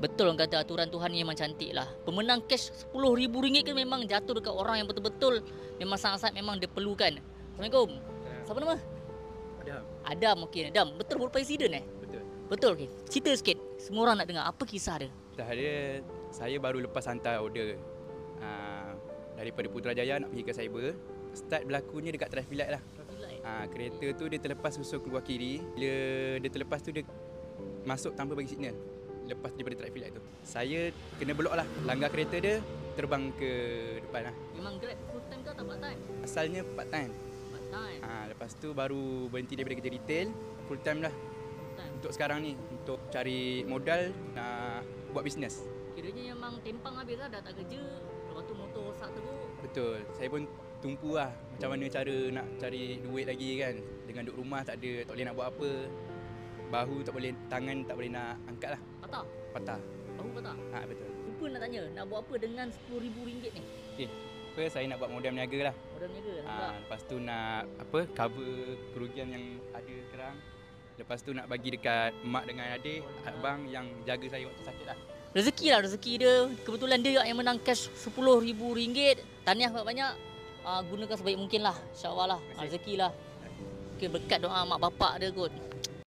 Betul orang kata aturan Tuhan ni memang cantik lah. Pemenang cash RM10,000 kan memang jatuh dekat orang yang betul-betul memang sangat-sangat memang dia perlukan. Assalamualaikum. Siapa nama? Adam. Adam, okey. Adam, betul berupa insiden Betul. Betul, okey. Cerita sikit. Semua orang nak dengar apa kisah dia. Dah dia, saya baru lepas hantar order daripada Putrajaya nak pergi ke Cyber. Start berlakunya dekat traffic light lah. Kereta tu dia terlepas susul keluar kiri. Bila dia terlepas tu dia masuk tanpa bagi signal. Lepas daripada traffic light tu, saya kena blok lah. Langgar kereta dia, terbang ke depan lah. Memang Grab full time ke atau part time? Asalnya part time. Part time. Lepas tu baru berhenti daripada kerja retail, full time lah. Full time. Untuk sekarang ni, untuk cari modal nak buat bisnes. Kiranya memang tempang habis lah, dah tak kerja. Lepas tu motor rosak teruk. Betul. Saya pun tumpu lah macam mana cara nak cari duit lagi kan. Dengan duduk rumah tak ada, tak boleh nak buat apa. Bahu tak boleh, tangan tak boleh nak angkat lah. Patah. Bahu patah? Betul. Lupa nak tanya, nak buat apa dengan RM10,000 ni? Okey. First saya nak buat modal berniaga lah. Modal berniaga? Nampak? Lepas tu nak cover kerugian yang ada sekarang. Lepas tu nak bagi dekat mak dengan adik, abang yang jaga saya waktu sakit lah. Rezeki lah, rezeki dia. Kebetulan dia yang menang cash RM10,000. Tahniah banyak-banyak. Gunakan sebaik mungkin lah. InsyaAllah lah. Rezeki lah. Okay, berkat doa mak bapak dia kot.